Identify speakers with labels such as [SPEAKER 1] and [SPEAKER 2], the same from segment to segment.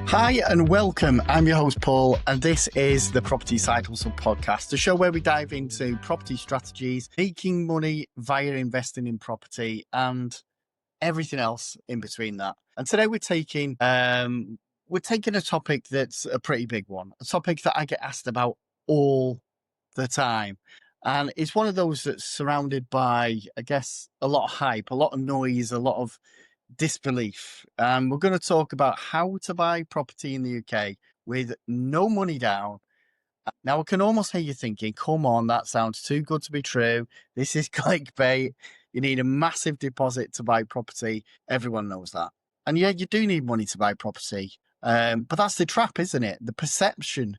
[SPEAKER 1] Hi and welcome. I'm your host, Paul, and this is the Property Side Hustle podcast, a show where we dive into property strategies, making money via investing in property, and everything else in between that. And today we're taking a topic that's a pretty big one, a topic that I get asked about all the time. And it's one of those that's surrounded by, I guess, a lot of hype, a lot of noise, a lot of disbelief. We're going to talk about how to buy property in the UK with no money down. Now, I can almost hear you thinking, come on, that sounds too good to be true. This is clickbait. You need a massive deposit to buy property. Everyone knows that. And yeah, you do need money to buy property. But that's the trap, isn't it? The perception,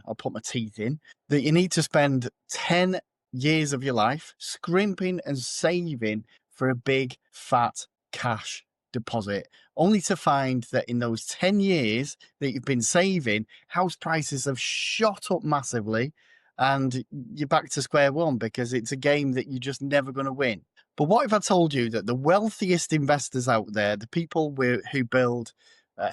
[SPEAKER 1] I'll put my teeth in, that you need to spend 10 years of your life scrimping and saving for a big, fat cash deposit, only to find that in those 10 years that you've been saving, house prices have shot up massively and you're back to square one because it's a game that you're just never going to win. But what if I told you that the wealthiest investors out there, the people who build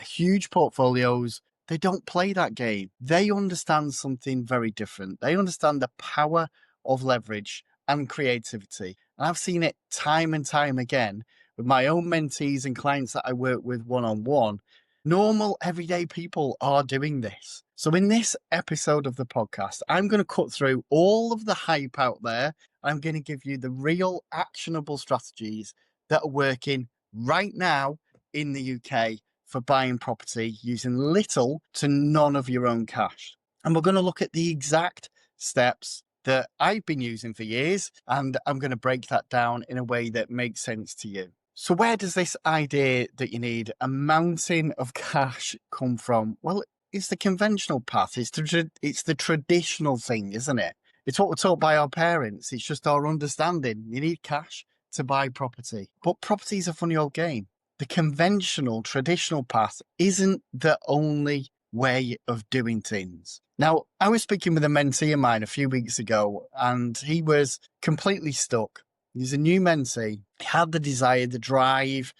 [SPEAKER 1] huge portfolios, they don't play that game. They understand something very different. They understand the power of leverage and creativity. And I've seen it time and time again with my own mentees and clients that I work with one-on-one. Normal, everyday people are doing this. So in this episode of the podcast, I'm going to cut through all of the hype out there. I'm going to give you the real actionable strategies that are working right now in the UK for buying property using little to none of your own cash. And we're going to look at the exact steps that I've been using for years, and I'm going to break that down in a way that makes sense to you. So where does this idea that you need a mountain of cash come from? Well, it's the conventional path. It's the traditional thing, isn't it? It's what we're taught by our parents. It's just our understanding. You need cash to buy property. But property is a funny old game. The conventional, traditional path isn't the only way of doing things. Now, I was speaking with a mentee of mine a few weeks ago, and he was completely stuck. He's a new mentee. He had the desire, the drive,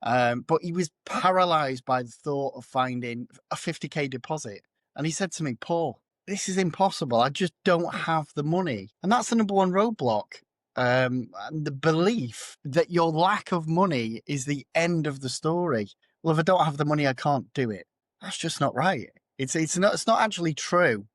[SPEAKER 1] but he was paralyzed by the thought of finding a 50k deposit. And he said to me, Paul, this is impossible. I just don't have the money. And that's the number one roadblock. And the belief that your lack of money is the end of the story. Well, if I don't have the money, I can't do it. That's just not right. It's not actually true.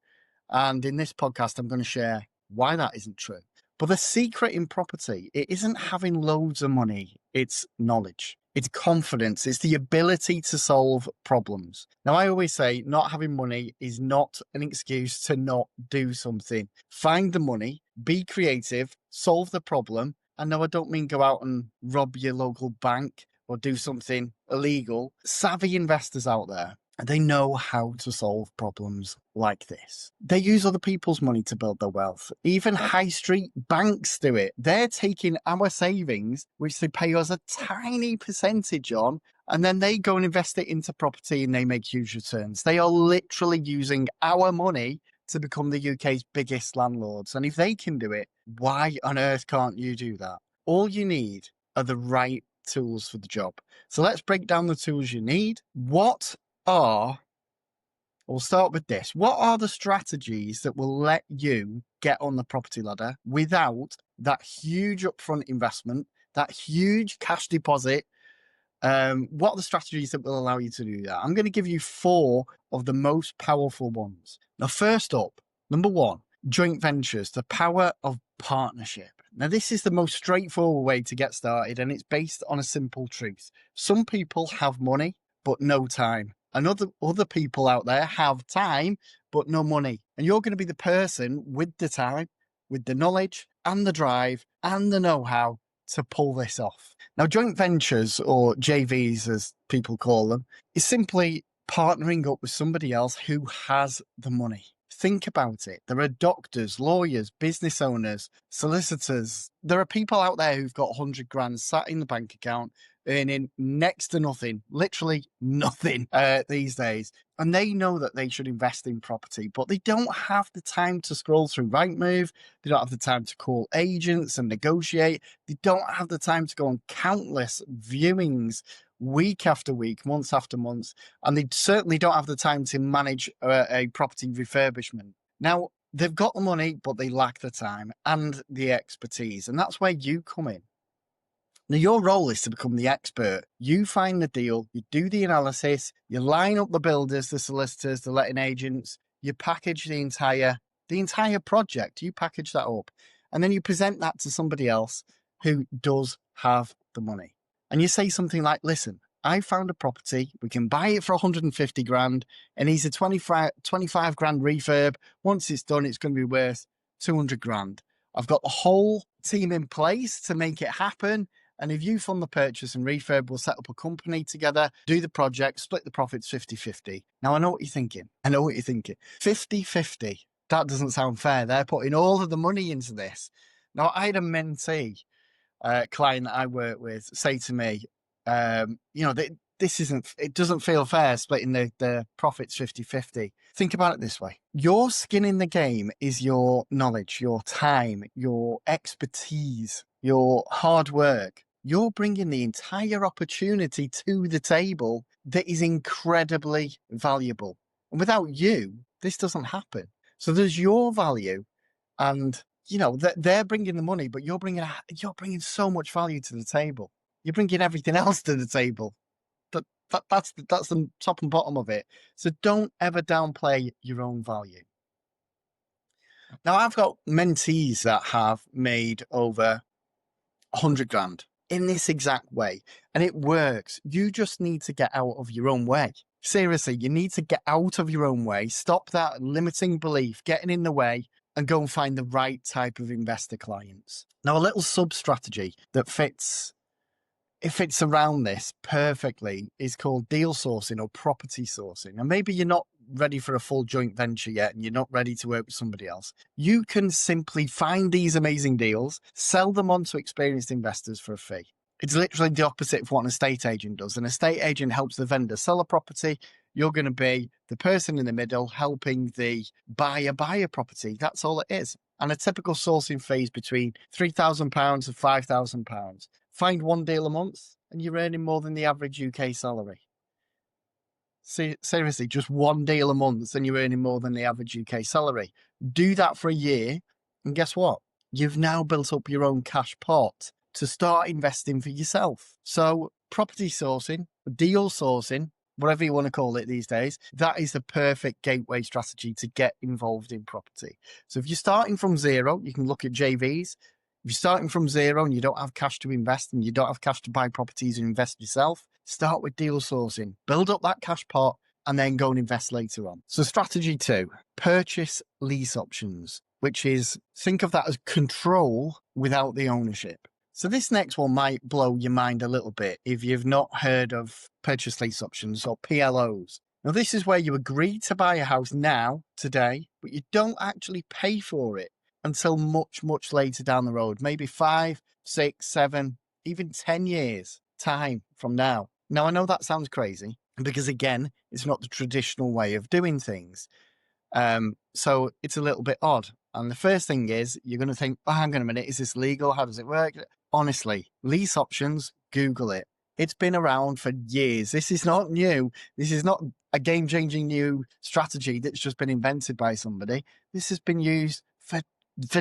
[SPEAKER 1] And in this podcast, I'm going to share why that isn't true. But the secret in property, it isn't having loads of money. It's knowledge. It's confidence. It's the ability to solve problems. Now, I always say not having money is not an excuse to not do something. Find the money, be creative, solve the problem. And no, I don't mean go out and rob your local bank or do something illegal. Savvy investors out there, they know how to solve problems like this. They use other people's money to build their wealth. Even high street banks do it. They're taking our savings, which they pay us a tiny percentage on, and then they go and invest it into property and they make huge returns. They are literally using our money to become the UK's biggest landlords. And if they can do it, why on earth can't you do that? All you need are the right tools for the job. So let's break down the tools you need. We'll start with this. What are the strategies that will let you get on the property ladder without that huge upfront investment, that huge cash deposit? What are the strategies that will allow you to do that? I'm going to give you 4 of the most powerful ones. Now, first up, number 1, joint ventures, the power of partnership. Now, this is the most straightforward way to get started, and it's based on a simple truth. Some people have money, but no time. And other people out there have time, but no money. And you're going to be the person with the time, with the knowledge and the drive and the know-how to pull this off. Now, joint ventures, or JVs as people call them, is simply partnering up with somebody else who has the money. Think about it. There are doctors, lawyers, business owners, solicitors. There are people out there who've got 100 grand sat in the bank account, earning next to nothing, literally nothing these days. And they know that they should invest in property, but they don't have the time to scroll through Rightmove. They don't have the time to call agents and negotiate. They don't have the time to go on countless viewings week after week, months after months, and they certainly don't have the time to manage a property refurbishment. Now, they've got the money, but they lack the time and the expertise, and that's where you come in. Now, your role is to become the expert. You find the deal, you do the analysis, you line up the builders, the solicitors, the letting agents, you package the entire project, you package that up, and then you present that to somebody else who does have the money. And you say something like, listen, I found a property, we can buy it for 150 grand, and he's a 25 grand refurb. Once it's done, it's going to be worth 200 grand. I've got the whole team in place to make it happen. And if you fund the purchase and refurb, we'll set up a company together, do the project, split the profits 50-50. Now, I know what you're thinking. 50-50. That doesn't sound fair. They're putting all of the money into this. Now, I had a mentee client that I work with say to me, it doesn't feel fair splitting the profits 50-50. Think about it this way. Your skin in the game is your knowledge, your time, your expertise, your hard work. You're bringing the entire opportunity to the table that is incredibly valuable. And without you, this doesn't happen. So there's your value, and they're bringing the money, but you're bringing so much value to the table. You're bringing everything else to the table. That's the top and bottom of it. So don't ever downplay your own value. Now, I've got mentees that have made over 100 grand in this exact way, and it works. You just need to get out of your own way. Seriously, you need to get out of your own way, stop that limiting belief getting in the way, and go and find the right type of investor clients. Now, a little sub strategy that fits around this perfectly is called deal sourcing or property sourcing. And maybe you're not ready for a full joint venture yet, and you're not ready to work with somebody else. You can simply find these amazing deals, sell them on to experienced investors for a fee. It's literally the opposite of what an estate agent does. An estate agent helps the vendor sell a property. You're going to be the person in the middle helping the buyer buy a property. That's all it is. And a typical sourcing fee is between £3,000 and £5,000. Find one deal a month and you're earning more than the average UK salary. Seriously, just one deal a month and you're earning more than the average UK salary. Do that for a year, and guess what? You've now built up your own cash pot to start investing for yourself. So property sourcing, deal sourcing, whatever you want to call it these days, that is the perfect gateway strategy to get involved in property. So if you're starting from zero, you can look at JVs. If you're starting from zero and you don't have cash to invest and you don't have cash to buy properties and invest yourself, start with deal sourcing, build up that cash pot, and then go and invest later on. So strategy 2, purchase lease options, which is, think of that as control without the ownership. So this next one might blow your mind a little bit if you've not heard of purchase lease options or PLOs. Now, this is where you agree to buy a house now, today, but you don't actually pay for it until much, much later down the road, maybe 5, 6, 7, even 10 years time from now. Now, I know that sounds crazy because, again, it's not the traditional way of doing things. So it's a little bit odd. And the first thing is, you're going to think, oh, hang on a minute, is this legal? How does it work? Honestly, lease options, Google it. It's been around for years. This is not new. This is not a game-changing new strategy that's just been invented by somebody. This has been used for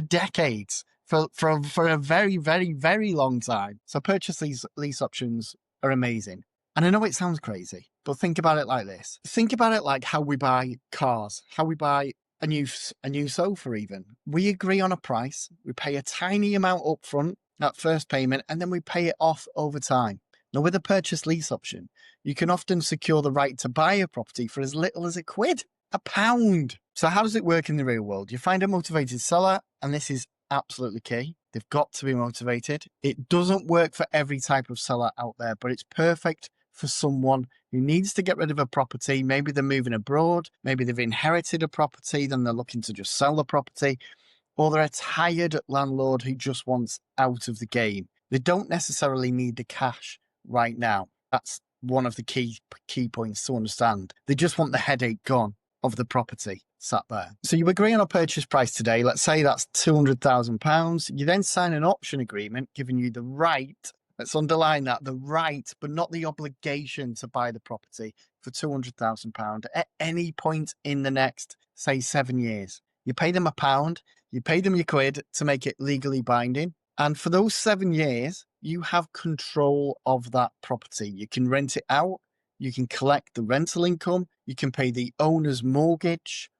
[SPEAKER 1] decades, for a very, very, very long time. So purchase lease options are amazing. And I know it sounds crazy, but think about it like this. Think about it like how we buy cars, how we buy a new sofa even. We agree on a price, we pay a tiny amount up front, that first payment, and then we pay it off over time. Now, with a purchase lease option, you can often secure the right to buy a property for as little as £1, £1. So how does it work in the real world? You find a motivated seller, and this is absolutely key. They've got to be motivated. It doesn't work for every type of seller out there, but it's perfect for someone who needs to get rid of a property. Maybe they're moving abroad, maybe they've inherited a property, then they're looking to just sell the property, or they're a tired landlord who just wants out of the game. They don't necessarily need the cash right now. That's one of the key points to understand. They just want the headache gone of the property sat there. So you agree on a purchase price today. Let's say that's £200,000. You then sign an option agreement giving you the right let's underline that, the right, but not the obligation to buy the property for £200,000 at any point in the next, say, 7 years. You pay them £1, you pay them your quid to make it legally binding. And for those 7 years, you have control of that property. You can rent it out, you can collect the rental income, you can pay the owner's mortgage,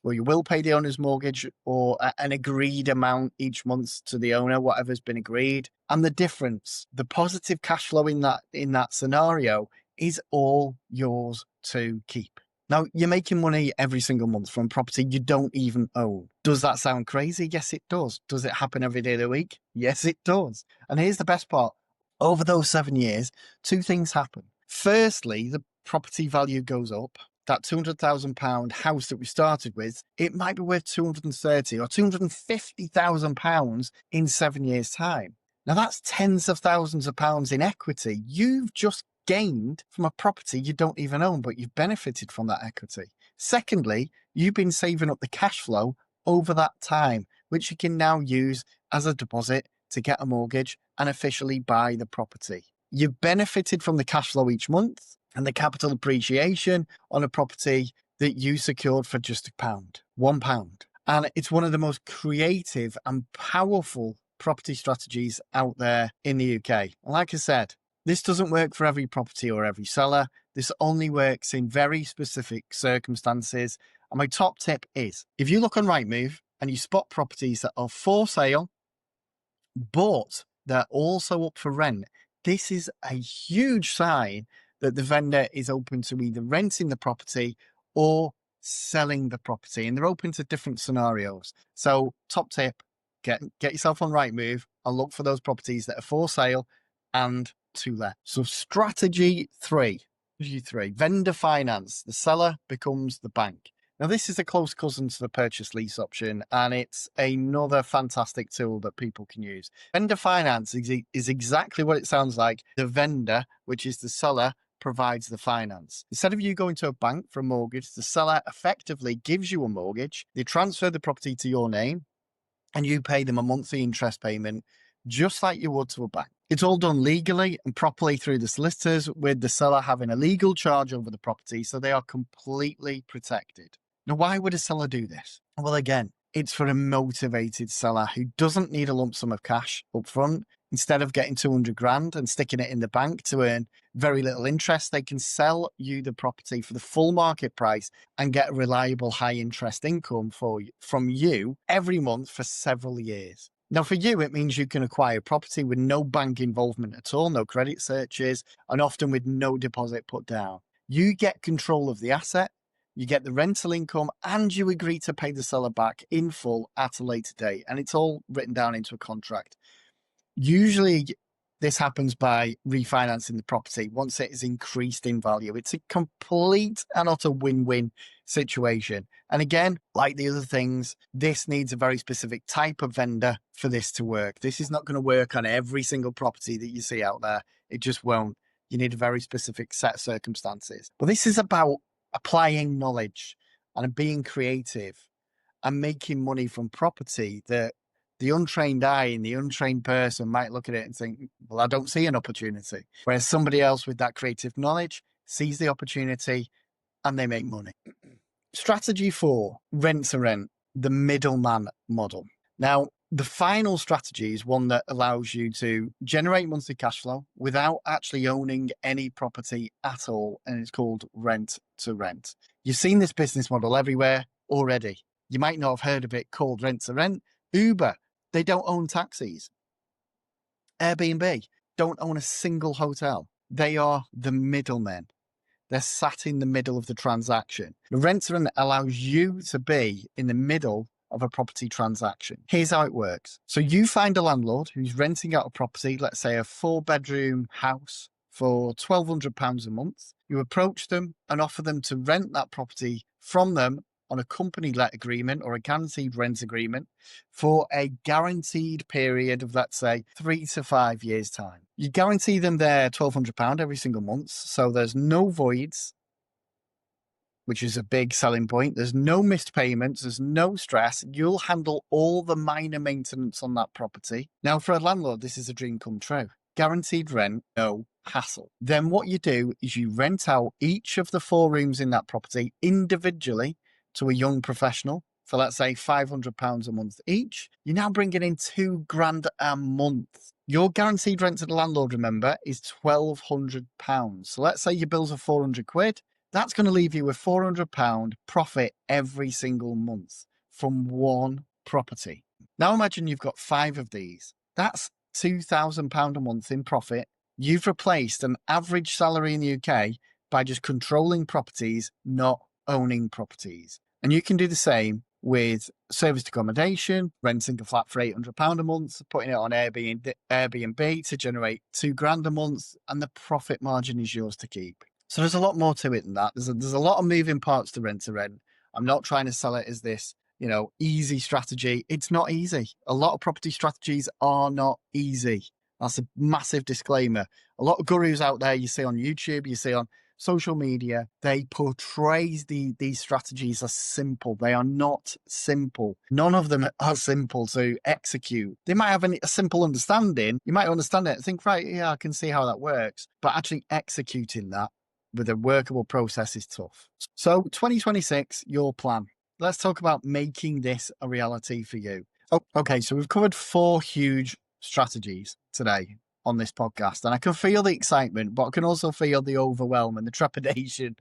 [SPEAKER 1] or you will pay the owner's mortgage, or an agreed amount each month to the owner, whatever's been agreed. And the difference, the positive cash flow in that scenario is all yours to keep. Now, you're making money every single month from property you don't even own. Does that sound crazy? Yes, it does. Does it happen every day of the week? Yes, it does. And here's the best part. Over those 7 years, two things happen. Firstly, the property value goes up. That £200,000 house that we started with, it might be worth £230,000 or £250,000 in 7 years' time. Now, that's tens of thousands of pounds in equity you've just gained from a property you don't even own, but you've benefited from that equity. Secondly, you've been saving up the cash flow over that time, which you can now use as a deposit to get a mortgage and officially buy the property. You've benefited from the cash flow each month and the capital appreciation on a property that you secured for just £1. And it's one of the most creative and powerful property strategies out there in the UK. And like I said, this doesn't work for every property or every seller. This only works in very specific circumstances. And my top tip is, if you look on Rightmove and you spot properties that are for sale, but they're also up for rent, this is a huge sign that the vendor is open to either renting the property or selling the property. And they're open to different scenarios. So top tip, get yourself on Rightmove and look for those properties that are for sale and to let. So strategy three, vendor finance. The seller becomes the bank. Now, this is a close cousin to the purchase lease option, and it's another fantastic tool that people can use. Vendor finance is exactly what it sounds like. The vendor, which is the seller, provides the finance. Instead of you going to a bank for a mortgage, the seller effectively gives you a mortgage. They transfer the property to your name, and you pay them a monthly interest payment, just like you would to a bank. It's all done legally and properly through the solicitors, with the seller having a legal charge over the property, so they are completely protected. Now, why would a seller do this? Well, again, it's for a motivated seller who doesn't need a lump sum of cash up front. Instead of getting 200 grand and sticking it in the bank to earn very little interest, they can sell you the property for the full market price and get a reliable high interest income from you every month for several years. Now, for you, it means you can acquire property with no bank involvement at all, no credit searches, and often with no deposit put down. You get control of the asset, you get the rental income, and you agree to pay the seller back in full at a later date. And it's all written down into a contract. Usually, this happens by refinancing the property once it is increased in value. It's a complete and utter win-win situation. And again, like the other things, this needs a very specific type of vendor for this to work. This is not going to work on every single property that you see out there. It just won't. You need a very specific set of circumstances. But this is about applying knowledge and being creative and making money from property that the untrained eye and the untrained person might look at it and think, well, I don't see an opportunity. Whereas somebody else with that creative knowledge sees the opportunity and they make money. Strategy 4, rent to rent, the middleman model. Now, the final strategy is one that allows you to generate monthly cash flow without actually owning any property at all. And it's called rent to rent. You've seen this business model everywhere already. You might not have heard of it called rent to rent. Uber, they don't own taxis. Airbnb don't own a single hotel. They are the middlemen. They're sat in the middle of the transaction. The rent to rent allows you to be in the middle of a property transaction. Here's how it works. So you find a landlord who's renting out a property, let's say a 4-bedroom house for £1,200 a month. You approach them and offer them to rent that property from them on a company-let agreement or a guaranteed rent agreement for a guaranteed period of, let's say, 3 to 5 years' time. You guarantee them their £1,200 every single month, so there's no voids, which is a big selling point. There's no missed payments. There's no stress. You'll handle all the minor maintenance on that property. Now, for a landlord, this is a dream come true. guaranteed rent, no hassle. Then what you do is you rent out each of the 4 rooms in that property individually to a young professional for, let's say, £500 a month each. You're now bringing in £2,000 a month. Your guaranteed rent to the landlord, remember, is £1,200. So let's say your bills are £400. That's going to leave you with £400 profit every single month from one property. Now imagine you've got 5 of these. That's £2,000 a month in profit. You've replaced an average salary in the UK by just controlling properties, not owning properties. And you can do the same with serviced accommodation, renting a flat for £800 a month, putting it on Airbnb to generate £2,000 a month, and the profit margin is yours to keep. So there's a lot more to it than that. There's a lot of moving parts to rent to rent. I'm not trying to sell it as this, easy strategy. It's not easy. A lot of property strategies are not easy. That's a massive disclaimer. A lot of gurus out there you see on YouTube, you see on social media, they portray these strategies as simple. They are not simple. None of them are simple to execute. They might have a simple understanding. You might understand it and think, right, yeah, I can see how that works. But actually executing that with a workable process is tough. So 2026, your plan. Let's talk about making this a reality for you. Oh, okay, so we've covered 4 huge strategies today on this podcast, and I can feel the excitement, but I can also feel the overwhelm and the trepidation.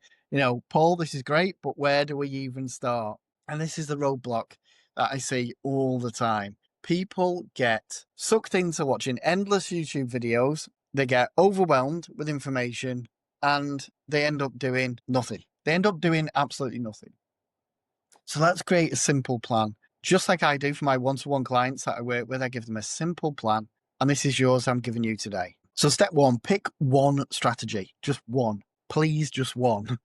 [SPEAKER 1] Paul, this is great, but where do we even start? And this is the roadblock that I see all the time. People get sucked into watching endless YouTube videos. They get overwhelmed with information and they end up doing nothing. They end up doing absolutely nothing. So let's create a simple plan. Just like I do for my one-to-one clients that I work with, I give them a simple plan. And this is yours I'm giving you today. So step 1, pick one strategy. Just one. Please, just one.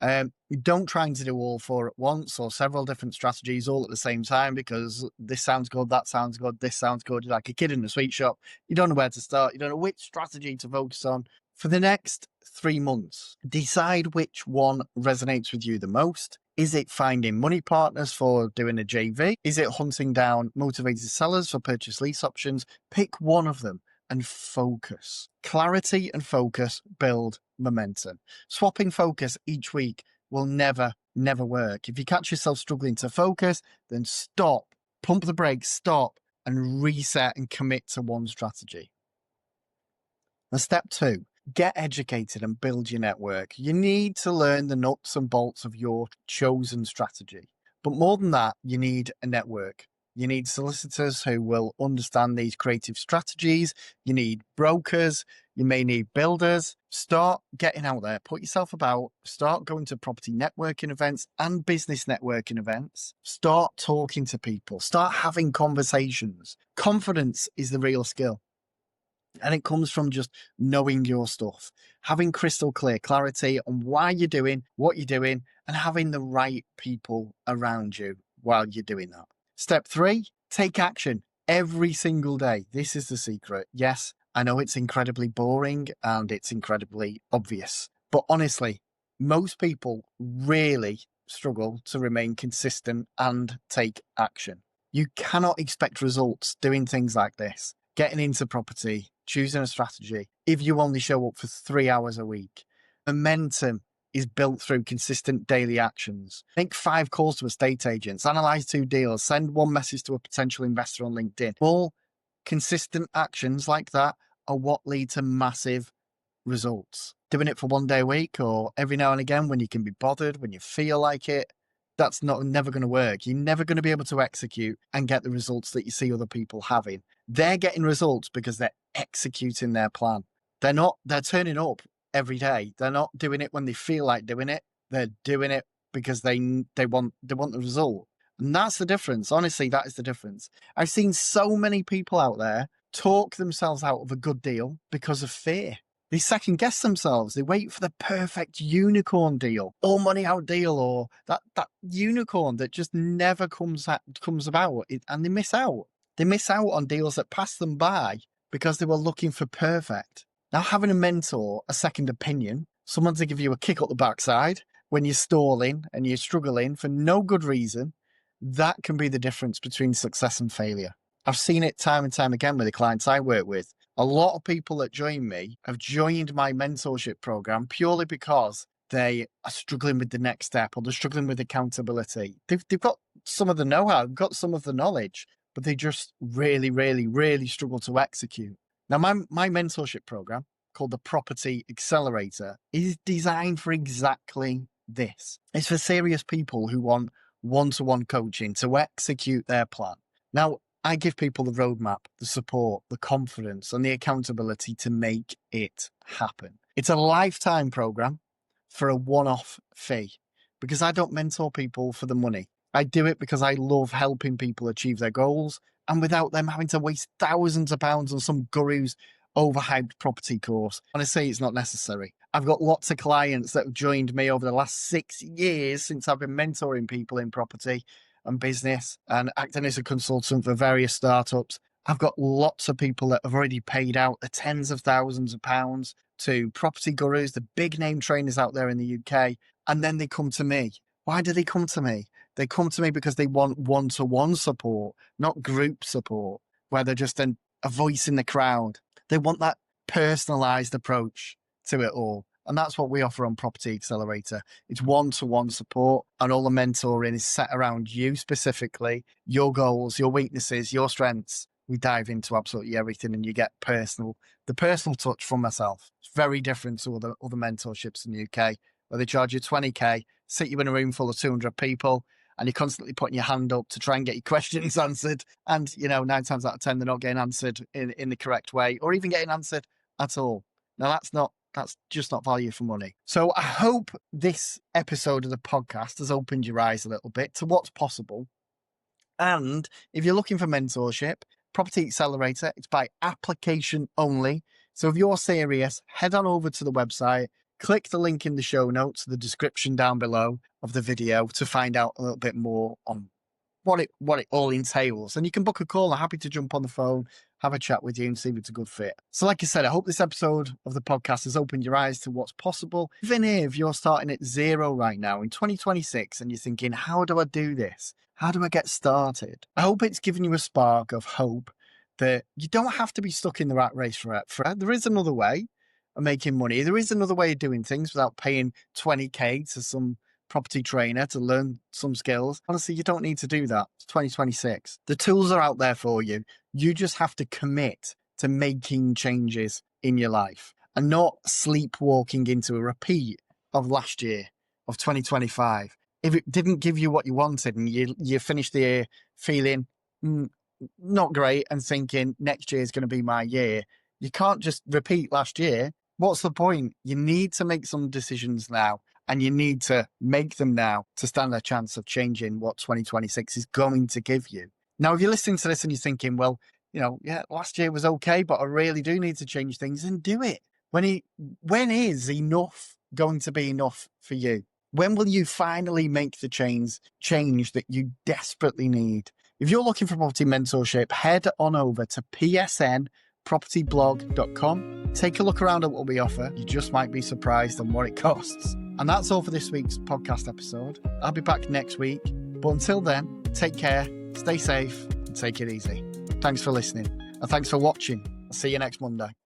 [SPEAKER 1] Don't try to do all 4 at once or several different strategies all at the same time, because this sounds good, that sounds good, this sounds good. You're like a kid in a sweet shop. You don't know where to start. You don't know which strategy to focus on. For the next 3 months, decide which one resonates with you the most. Is it finding money partners for doing a JV? Is it hunting down motivated sellers for purchase lease options? Pick one of them and focus. Clarity and focus build momentum. Swapping focus each week will never work. If you catch yourself struggling to focus, then stop, pump the brakes, stop, and reset and commit to one strategy. And step 2, get educated and build your network. You need to learn the nuts and bolts of your chosen strategy. But more than that, you need a network. You need solicitors who will understand these creative strategies. You need brokers. You may need builders. Start getting out there. Put yourself about. Start going to property networking events and business networking events. Start talking to people. Start having conversations. Confidence is the real skill. And it comes from just knowing your stuff, having crystal clear clarity on why you're doing what you're doing, and having the right people around you while you're doing that. Step 3, take action every single day. This is the secret. Yes, I know it's incredibly boring and it's incredibly obvious, but honestly, most people really struggle to remain consistent and take action. You cannot expect results doing things like this. Getting into property, choosing a strategy, if you only show up for 3 hours a week. Momentum is built through consistent daily actions. Make 5 calls to estate agents, analyze 2 deals, send 1 message to a potential investor on LinkedIn. All consistent actions like that are what lead to massive results. Doing it for 1 day a week or every now and again when you can be bothered, when you feel like it, that's never going to work. You're never going to be able to execute and get the results that you see other people having. They're getting results because they're executing their plan. They're turning up every day. They're not doing it when they feel like doing it. They're doing it because they want the result. And that's the difference. Honestly, that is the difference. I've seen so many people out there talk themselves out of a good deal because of fear. They second guess themselves. They wait for the perfect unicorn deal, all money out deal, or that unicorn that just never comes about, and they miss out. They miss out on deals that pass them by because they were looking for perfect. Now, having a mentor, a second opinion, someone to give you a kick up the backside when you're stalling and you're struggling for no good reason, that can be the difference between success and failure. I've seen it time and time again with the clients I work with. A lot of people that join me have joined my mentorship program purely because they are struggling with the next step or they're struggling with accountability. They've got some of the know-how, they've got some of the knowledge, but they just really, really, really struggle to execute. Now, my mentorship program called the Property Accelerator is designed for exactly this. It's for serious people who want one-to-one coaching to execute their plan. Now, I give people the roadmap, the support, the confidence, and the accountability to make it happen. It's a lifetime program for a one-off fee because I don't mentor people for the money. I do it because I love helping people achieve their goals and without them having to waste thousands of pounds on some guru's overhyped property course. Honestly, it's not necessary. I've got lots of clients that have joined me over the last 6 years since I've been mentoring people in property and business and acting as a consultant for various startups. I've got lots of people that have already paid out the tens of thousands of pounds to property gurus, the big name trainers out there in the UK, and then they come to me. Why do they come to me? They come to me because they want one-to-one support, not group support, where they're just a voice in the crowd. They want that personalized approach to it all. And that's what we offer on Property Accelerator. It's one-to-one support, and all the mentoring is set around you specifically, your goals, your weaknesses, your strengths. We dive into absolutely everything and you get the personal touch from myself. It's very different to other mentorships in the UK, where they charge you 20k, sit you in a room full of 200 people, and you're constantly putting your hand up to try and get your questions answered. And, 9 times out of 10, they're not getting answered in the correct way or even getting answered at all. Now, that's just not value for money. So I hope this episode of the podcast has opened your eyes a little bit to what's possible. And if you're looking for mentorship, Property Accelerator, it's by application only. So if you're serious, head on over to the website, click the link in the show notes, the description down below of the video to find out a little bit more on what it all entails. And you can book a call. I'm happy to jump on the phone, have a chat with you and see if it's a good fit. So like I said, I hope this episode of the podcast has opened your eyes to what's possible. Even if you're starting at zero right now in 2026 and you're thinking, how do I do this? How do I get started? I hope it's given you a spark of hope that you don't have to be stuck in the rat race forever. There is another way of making money. There is another way of doing things without paying 20k to some property trainer to learn some skills. Honestly, you don't need to do that. It's 2026. The tools are out there for you. You just have to commit to making changes in your life and not sleepwalking into a repeat of last year, of 2025. If it didn't give you what you wanted and you finished the year feeling not great and thinking next year is going to be my year, you can't just repeat last year. What's the point? You need to make some decisions now. And you need to make them now to stand a chance of changing what 2026 is going to give you. Now, if you're listening to this and you're thinking, well, last year was okay, but I really do need to change things, and do it. When is enough going to be enough for you? When will you finally make the change that you desperately need? If you're looking for property mentorship, head on over to psnpropertyblog.com. Take a look around at what we offer. You just might be surprised on what it costs. And that's all for this week's podcast episode. I'll be back next week. But until then, take care, stay safe, and take it easy. Thanks for listening. And thanks for watching. I'll see you next Monday.